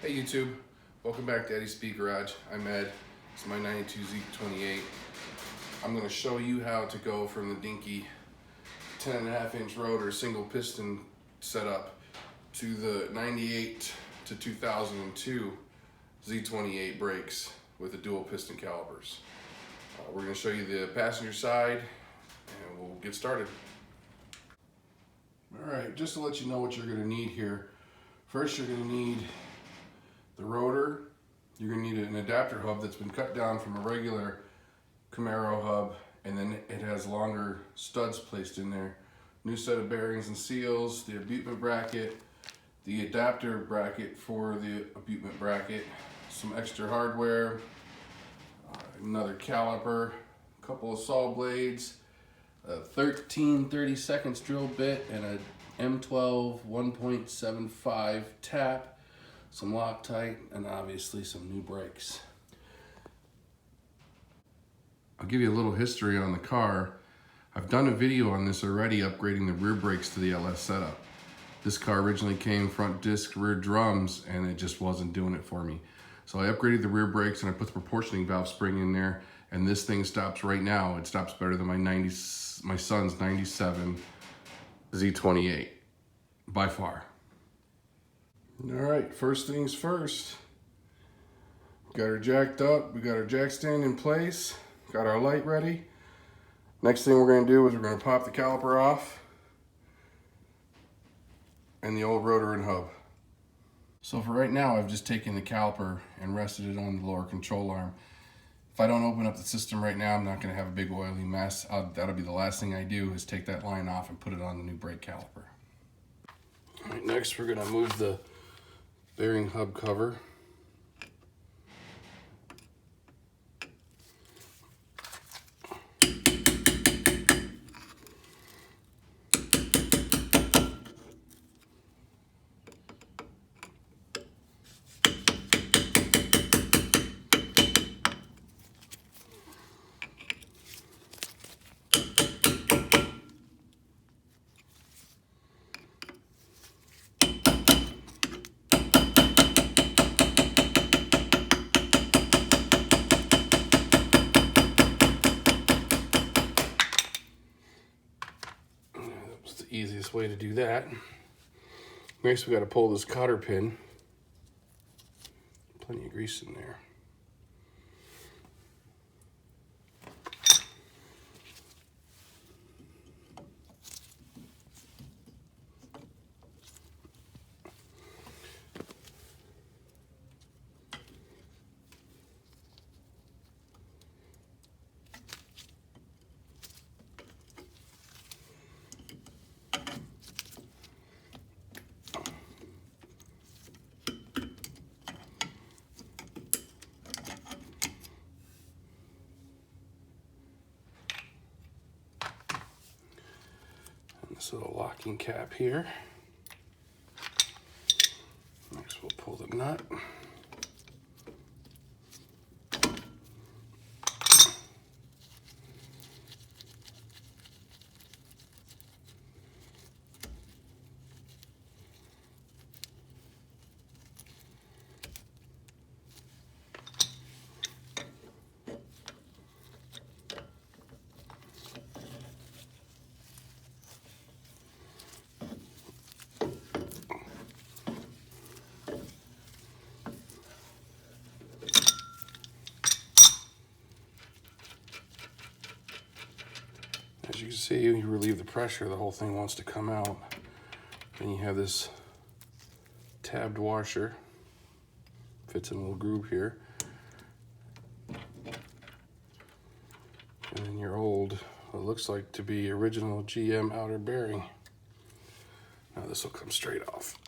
Hey YouTube, welcome back to Eddie's Speed Garage. I'm Ed. It's my 92 Z28. I'm going to show you how to go from the dinky 10.5-inch rotor single piston setup to the 98 to 2002 Z28 brakes with the dual piston calipers. We're going to show you the passenger side and we'll get started. Alright, just to let you know what you're going to need here. First, you're going to need the rotor. You're going to need an adapter hub that's been cut down from a regular Camaro hub, and then it has longer studs placed in there. New set of bearings and seals, the abutment bracket, the adapter bracket for the abutment bracket, some extra hardware, another caliper, a couple of saw blades, a 13/32 drill bit, and a M12 1.75 tap, some Loctite, and obviously some new brakes. I'll give you a little history on the car. I've done a video on this already, upgrading the rear brakes to the LS setup. This car originally came front disc, rear drums, and it just wasn't doing it for me. So I upgraded the rear brakes and I put the proportioning valve spring in there, and this thing stops right now. It stops better than my son's 97 Z28 by far. All right, first things first. Got her jacked up, we got our jack stand in place, got our light ready. Next thing we're gonna do is we're gonna pop the caliper off and the old rotor and hub. So for right now, I've just taken the caliper and rested it on the lower control arm. If I don't open up the system right now, I'm not gonna have a big oily mess. That'll be the last thing I do, is take that line off and put it on the new brake caliper. All right, next we're gonna move the bearing hub cover. Easiest way to do that. Next, we got to pull this cotter pin. Plenty of grease in there. This little locking cap here. Next we'll pull the nut. As you can see, you relieve the pressure, the whole thing wants to come out. Then you have this tabbed washer, fits in a little groove here. And then your old, what looks like to be original GM outer bearing. Now this will come straight off.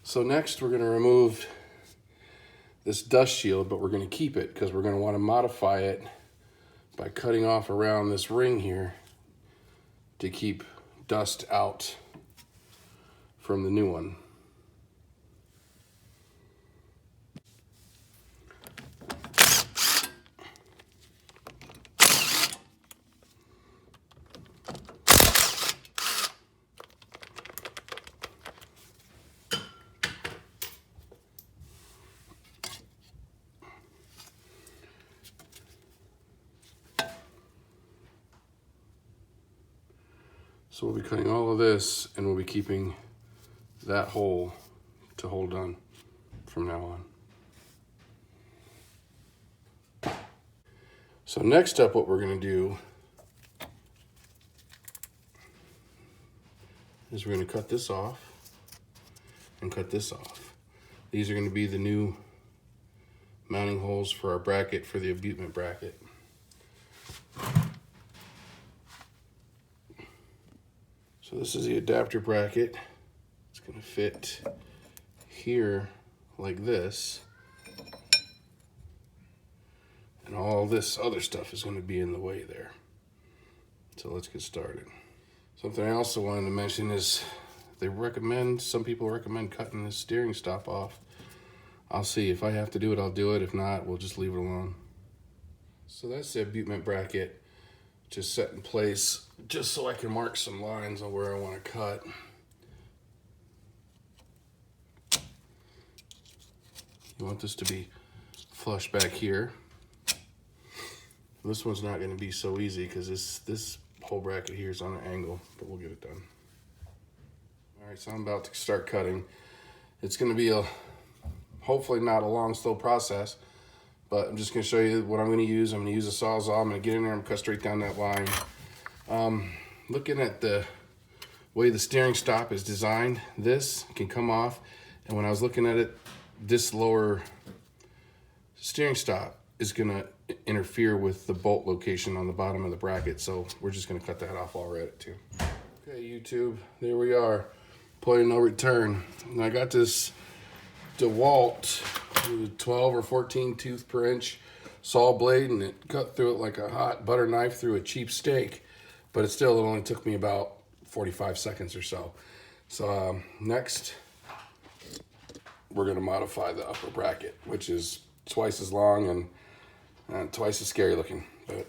So next we're going to remove this dust shield, but we're going to keep it because we're going to want to modify it by cutting off around this ring here to keep dust out from the new one. So we'll be cutting all of this, and we'll be keeping that hole to hold on from now on. So next up, what we're gonna do is we're gonna cut this off and cut this off. These are gonna be the new mounting holes for our bracket, for the abutment bracket. So this is the adapter bracket. It's gonna fit here like this. And all this other stuff is gonna be in the way there. So let's get started. Something I also wanted to mention is some people recommend cutting this steering stop off. I'll see. If I have to do it, I'll do it. If not, we'll just leave it alone. So that's the abutment bracket just set in place, just so I can mark some lines on where I want to cut. You want this to be flush back here. This one's not going to be so easy because this whole bracket here is on an angle, but we'll get it done. All right, so I'm about to start cutting. It's going to be hopefully not a long, slow process, but I'm just going to show you what I'm going to use. I'm going to use a Sawzall. I'm going to get in there and cut straight down that line. Looking at the way the steering stop is designed, this can come off. And when I was looking at it, this lower steering stop is going to interfere with the bolt location on the bottom of the bracket. So we're just going to cut that off while we're at it too. Okay, YouTube, there we are. Point of no return. And I got this DeWalt 12 or 14 tooth per inch saw blade, and it cut through it like a hot butter knife through a cheap steak, but it only took me about 45 seconds or so. So next we're going to modify the upper bracket, which is twice as long and twice as scary looking, but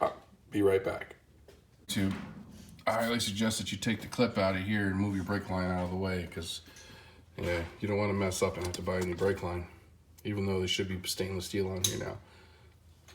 I'll be right back. I highly suggest that you take the clip out of here and move your brake line out of the way, because yeah, you don't want to mess up and have to buy a new brake line, even though they should be stainless steel on here now.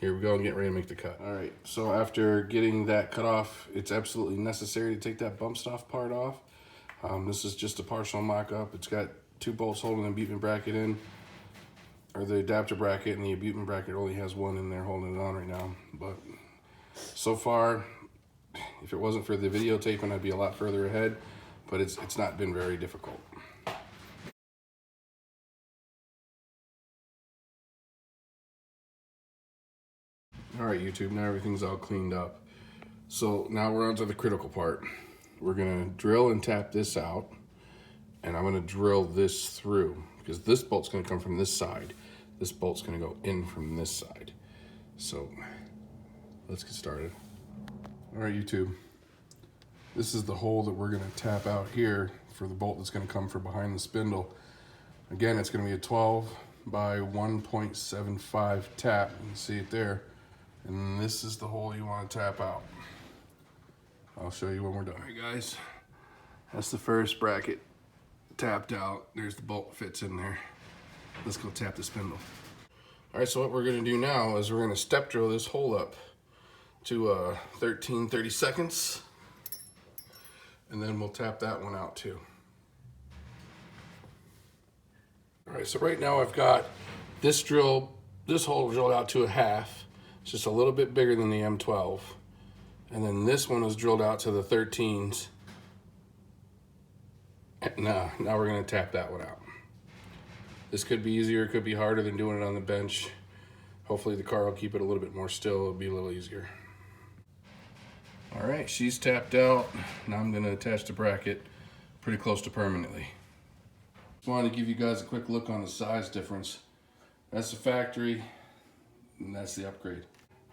Here we go, and get ready to make the cut. All right, so after getting that cut off, it's absolutely necessary to take that bump stop part off. This is just a partial mock-up. It's got 2 bolts holding the abutment bracket in, or the adapter bracket, and the abutment bracket only has 1 in there holding it on right now. But so far, if it wasn't for the videotaping, I'd be a lot further ahead, but it's not been very difficult. All right, YouTube, now everything's all cleaned up. So now we're on to the critical part. We're gonna drill and tap this out, and I'm gonna drill this through, because this bolt's gonna come from this side. This bolt's gonna go in from this side. So let's get started. All right, YouTube, this is the hole that we're gonna tap out here for the bolt that's gonna come from behind the spindle. Again, it's gonna be a 12 by 1.75 tap. You can see it there. And this is the hole you want to tap out. I'll show you when we're done. All right, guys, that's the first bracket tapped out. There's the bolt fits in there. Let's go tap the spindle. All right, so what we're gonna do now is we're gonna step drill this hole up to 30 seconds, and then we'll tap that one out too. All right, so right now I've got this hole drilled out to a half. It's just a little bit bigger than the M12. And then this one is drilled out to the 13s. And now we're gonna tap that one out. This could be easier, it could be harder than doing it on the bench. Hopefully the car will keep it a little bit more still, it'll be a little easier. All right, she's tapped out. Now I'm gonna attach the bracket pretty close to permanently. Just wanted to give you guys a quick look on the size difference. That's the factory, and that's the upgrade.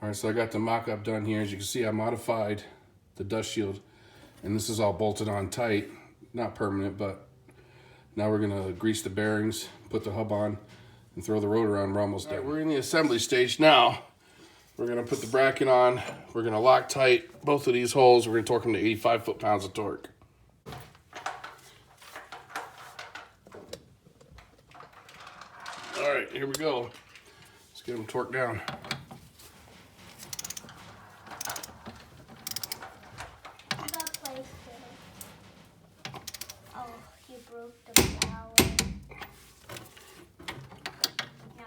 All right, so I got the mock-up done here. As you can see, I modified the dust shield, and this is all bolted on tight, not permanent, but now we're gonna grease the bearings, put the hub on, and throw the rotor on. We're almost done. Right, we're in the assembly stage now. We're gonna put the bracket on. We're gonna lock tight both of these holes. We're gonna torque them to 85 foot-pounds of torque. All right, here we go. Let's get them torqued down. broke the flower. Yeah.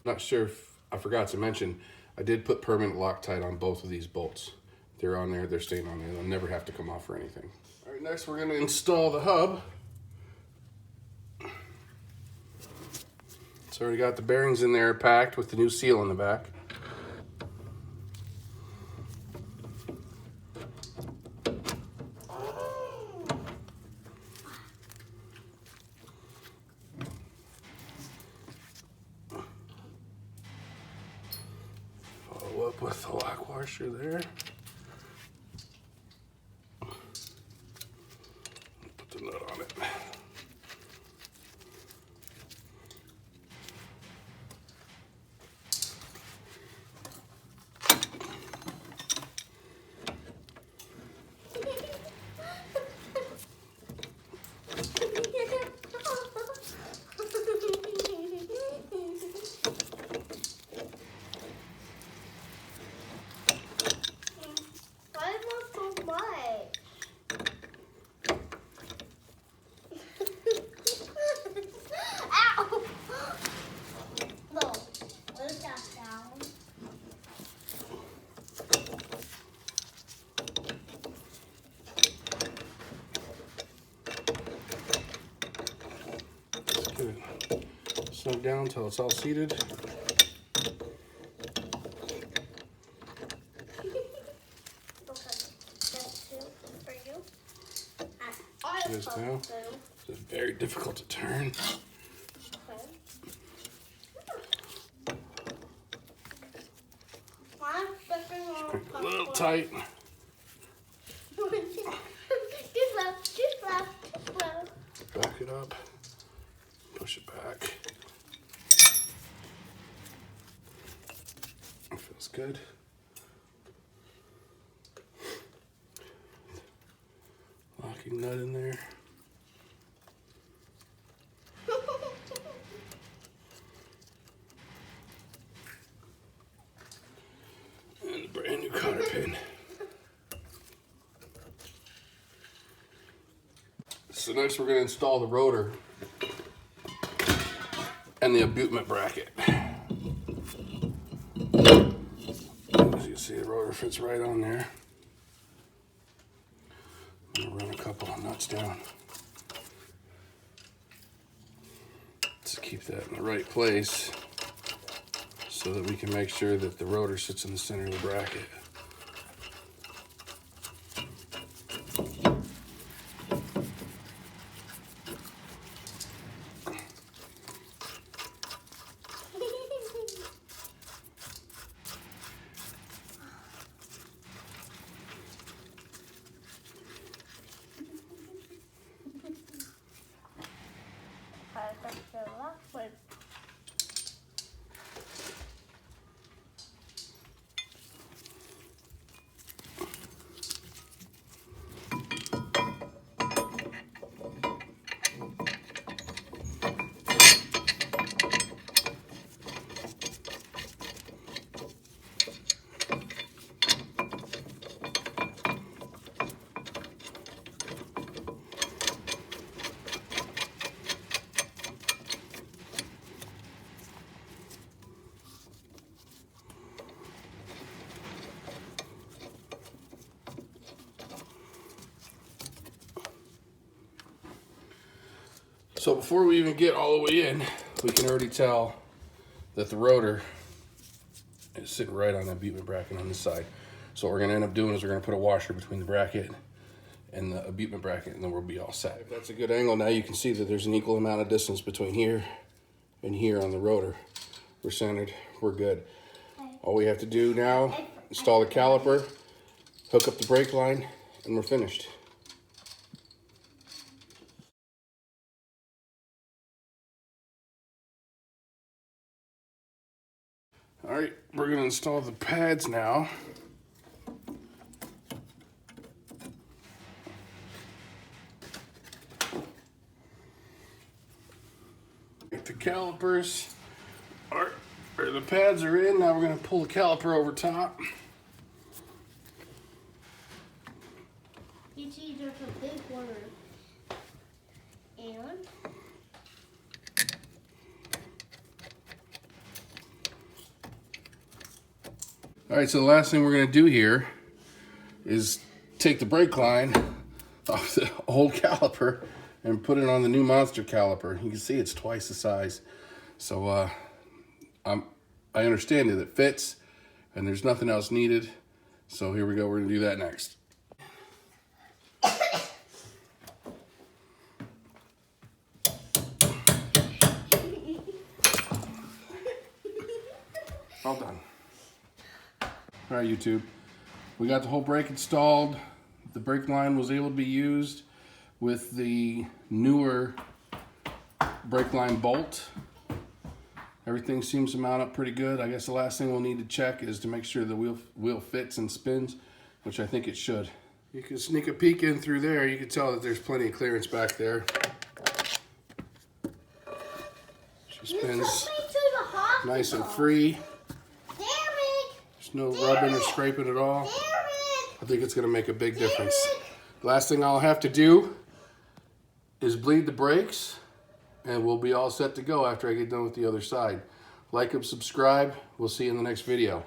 Not sure if I forgot to mention, I did put permanent Loctite on both of these bolts. They're on there, they're staying on there. They'll never have to come off or anything. All right, next we're gonna install the hub. It's already got the bearings in there packed with the new seal on the back. Follow up with the lock washer there. Put the nut on it. Snug down until it's all seated. Just now. It's very difficult to turn. A little tight. Just left. Back it up. Push it back. It feels good. Locking nut in there. And a brand new cotter pin. So next we're going to install the rotor and the abutment bracket. As you see, the rotor fits right on there. I'm going to run a couple of nuts down to keep that in the right place so that we can make sure that the rotor sits in the center of the bracket. So before we even get all the way in, we can already tell that the rotor is sitting right on that abutment bracket on this side. So what we're gonna end up doing is we're gonna put a washer between the bracket and the abutment bracket, and then we'll be all set. If that's a good angle, now you can see that there's an equal amount of distance between here and here on the rotor. We're centered, we're good. All we have to do now, install the caliper, hook up the brake line, and we're finished. All right, we're gonna install the pads now. The calipers are, or the pads are in. Now we're gonna pull the caliper over top. You see, there's a big one. And All right, so the last thing we're going to do here is take the brake line off the old caliper and put it on the new monster caliper. You can see it's twice the size. So I understand that it fits and there's nothing else needed. So here we go, we're going to do that next. All done. All right, YouTube. We got the whole brake installed. The brake line was able to be used with the newer brake line bolt. Everything seems to mount up pretty good. I guess the last thing we'll need to check is to make sure the wheel fits and spins, which I think it should. You can sneak a peek in through there. You can tell that there's plenty of clearance back there. She spins nice and free. There's no rubbing or scraping at all. I think it's going to make a big difference. Last thing I'll have to do is bleed the brakes, and we'll be all set to go after I get done with the other side. Like and subscribe. We'll see you in the next video.